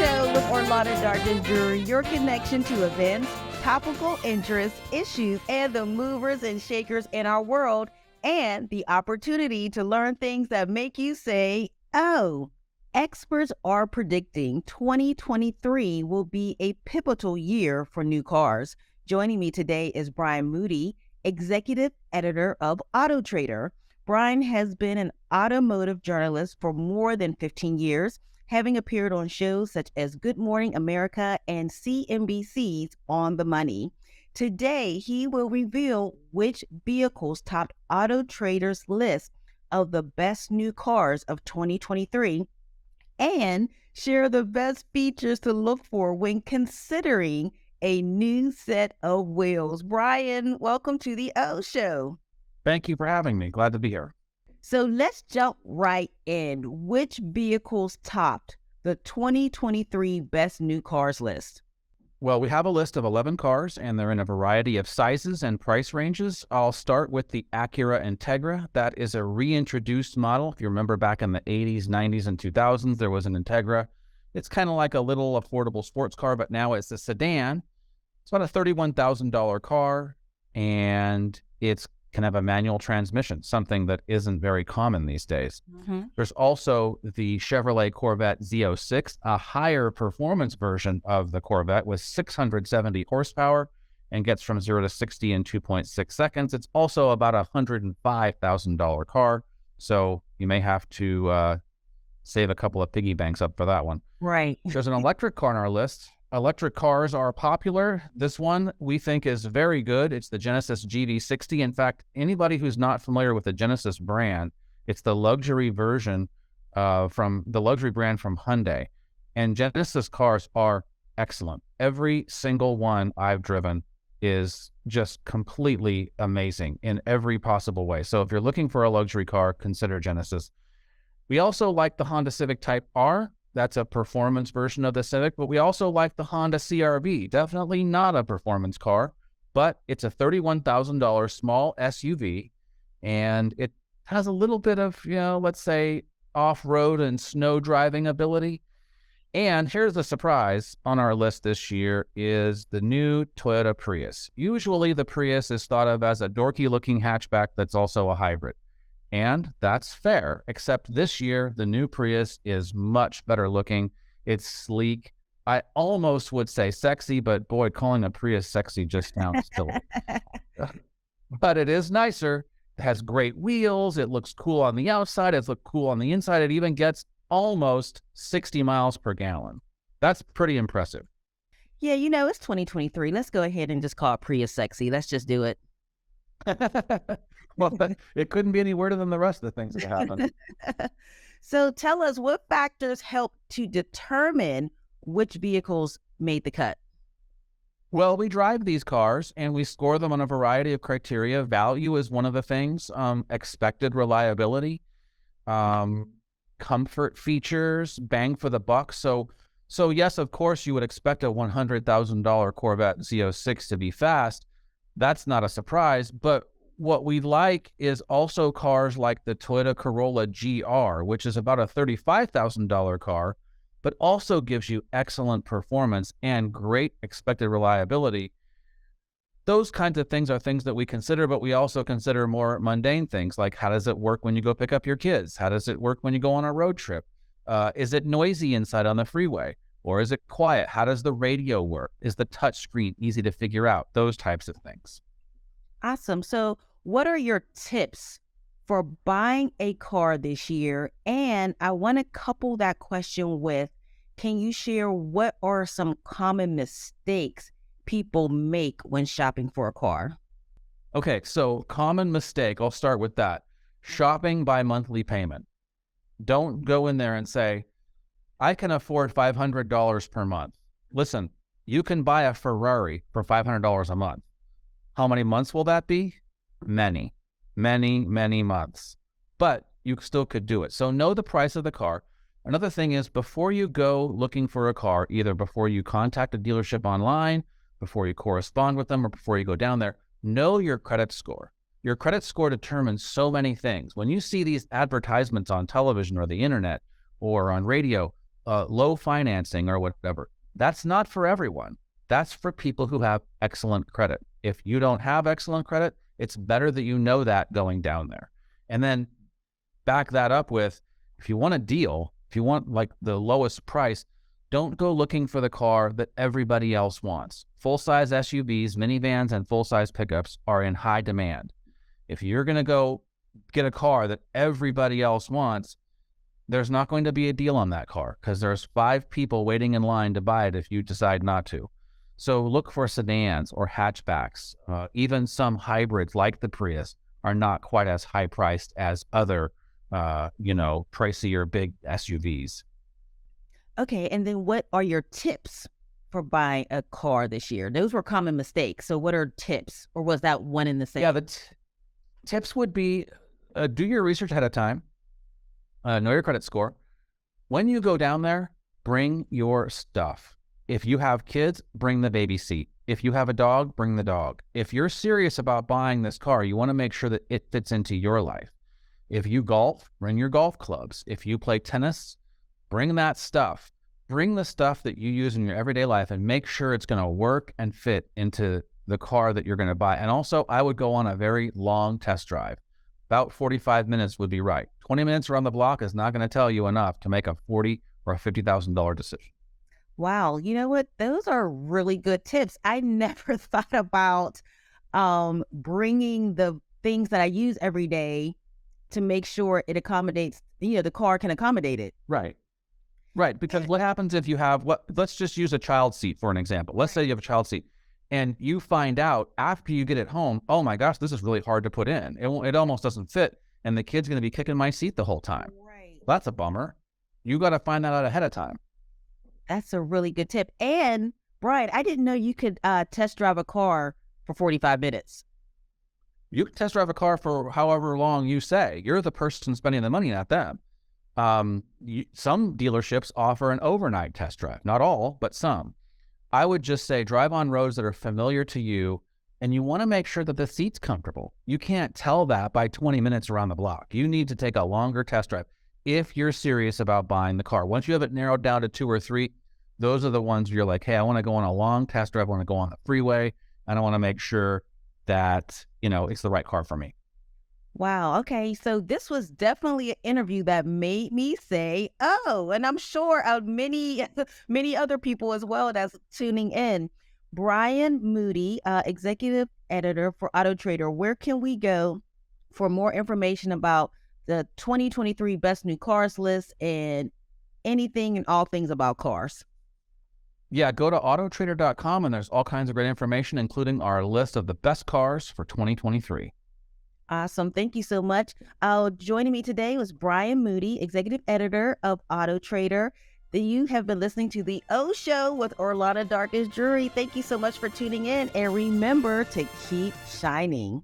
Show with Orlana Darkins Drewery, your connection to events, topical interests, issues, and the movers and shakers in our world, and the opportunity to learn things that make you say, oh. Experts are predicting 2023 will be a pivotal year for new cars. Joining me today is Brian Moody, executive editor of AutoTrader. Brian has been an automotive journalist for more than 15 years, having appeared on shows such as Good Morning America and CNBC's On the Money. Today, he will reveal which vehicles topped AutoTrader's list of the best new cars of 2023 and share the best features to look for when considering a new set of wheels. Brian, welcome to the O Show. Thank you for having me. Glad to be here. So let's jump right in. Which vehicles topped the 2023 best new cars list? Well, we have a list of 11 cars, and they're in a variety of sizes and price ranges. I'll start with the Acura Integra. That is a reintroduced model. If you remember back in the 80s, 90s, and 2000s, there was an Integra. It's kind of like a little affordable sports car, but now it's a sedan. It's about a $31,000 car, and it's can have a manual transmission, something that isn't very common these days. There's also the Chevrolet Corvette Z06, a higher performance version of the Corvette with 670 horsepower and gets from 0 to 60 in 2.6 seconds. It's also about a $105,000 car, so you may have to save a couple of piggy banks up for that one. Right. There's an electric car on our list. Electric cars are popular. This one we think is very good. It's the Genesis GV60. In fact, anybody who's not familiar with the Genesis brand, it's the luxury version from the luxury brand from Hyundai. And Genesis cars are excellent. Every single one I've driven is just completely amazing in every possible way. So if you're looking for a luxury car, consider Genesis. We also like the Honda Civic Type R. That's a performance version of the Civic, but we also like the Honda CR-V. Definitely not a performance car, but it's a $31,000 small SUV, and it has a little bit of, let's say, off-road and snow driving ability. And here's the surprise on our list this year is the new Toyota Prius. Usually the Prius is thought of as a dorky-looking hatchback that's also a hybrid. And that's fair, except this year, the new Prius is much better looking. It's sleek. I almost would say sexy, but boy, calling a Prius sexy just sounds silly. But it is nicer. It has great wheels. It looks cool on the outside. It looks cool on the inside. It even gets almost 60 miles per gallon. That's pretty impressive. Yeah, it's 2023. Let's go ahead and just call it Prius sexy. Let's just do it. Well, it couldn't be any weirder than the rest of the things that happened. So tell us, what factors help to determine which vehicles made the cut? Well, we drive these cars and we score them on a variety of criteria. Value is one of the things, expected reliability, comfort features, bang for the buck. So yes, of course, you would expect a $100,000 Corvette Z06 to be fast. That's not a surprise, but what we like is also cars like the Toyota Corolla GR, which is about a $35,000 car, but also gives you excellent performance and great expected reliability. Those kinds of things are things that we consider, but we also consider more mundane things like how does it work when you go pick up your kids? How does it work when you go on a road trip? Is it noisy inside on the freeway? Or is it quiet? How does the radio work? Is the touch screen easy to figure out? Those types of things. Awesome. So what are your tips for buying a car this year? And I want to couple that question with, can you share what are some common mistakes people make when shopping for a car? Okay, so common mistake, I'll start with that. Shopping by monthly payment. Don't go in there and say, I can afford $500 per month. Listen, you can buy a Ferrari for $500 a month. How many months will that be? Many months. But you still could do it. So know the price of the car. Another thing is, before you go looking for a car, either before you contact a dealership online, before you correspond with them, or before you go down there, know your credit score. Your credit score determines so many things. When you see these advertisements on television or the internet or on radio, low financing or whatever. That's not for everyone. That's for people who have excellent credit. If you don't have excellent credit, it's better that you know that going down there. And then back that up with, if you want a deal, if you want like the lowest price, don't go looking for the car that everybody else wants. Full-size SUVs, minivans, and full-size pickups are in high demand. If you're going to go get a car that everybody else wants, there's not going to be a deal on that car because there's 5 people waiting in line to buy it if you decide not to. So look for sedans or hatchbacks. Even some hybrids like the Prius are not quite as high priced as other, pricier big SUVs. Okay, and then what are your tips for buying a car this year? Those were common mistakes. So what are tips, or was that one in the same? Yeah, the tips would be do your research ahead of time, know your credit score. When you go down there, bring your stuff. If you have kids, bring the baby seat. If you have a dog, bring the dog. If you're serious about buying this car, you want to make sure that it fits into your life. If you golf, bring your golf clubs. If you play tennis, bring that stuff. Bring the stuff that you use in your everyday life and make sure it's going to work and fit into the car that you're going to buy. And also, I would go on a very long test drive. About 45 minutes would be right. 20 minutes around the block is not going to tell you enough to make a $40,000 or a $50,000 decision. Wow, you know what? Those are really good tips. I never thought about bringing the things that I use every day to make sure it accommodates, the car can accommodate it. Right. Right. Because what happens if you have, let's just use a child seat for an example. Let's say you have a child seat and you find out after you get it home, oh my gosh, this is really hard to put in. It almost doesn't fit. And the kid's going to be kicking my seat the whole time. Right. That's a bummer. You got to find that out ahead of time. That's a really good tip. And Brian, I didn't know you could test drive a car for 45 minutes. You can test drive a car for however long you say. You're the person spending the money, not them. Some dealerships offer an overnight test drive. Not all, but some. I would just say drive on roads that are familiar to you, and you want to make sure that the seat's comfortable. You can't tell that by 20 minutes around the block. You need to take a longer test drive if you're serious about buying the car. Once you have it narrowed down to 2 or 3, those are the ones where you're like, hey, I want to go on a long test drive. I want to go on the freeway, and I want to make sure that, it's the right car for me. Wow. Okay. So this was definitely an interview that made me say, oh, and I'm sure many other people as well that's tuning in. Brian Moody, executive editor for AutoTrader, where can we go for more information about the 2023 Best New Cars list and anything and all things about cars? Yeah, go to AutoTrader.com and there's all kinds of great information, including our list of the best cars for 2023. Awesome. Thank you so much. Joining me today was Brian Moody, executive editor of AutoTrader. You have been listening to The O Show with Orlana Darkins Drewery. Thank you so much for tuning in, and remember to keep shining.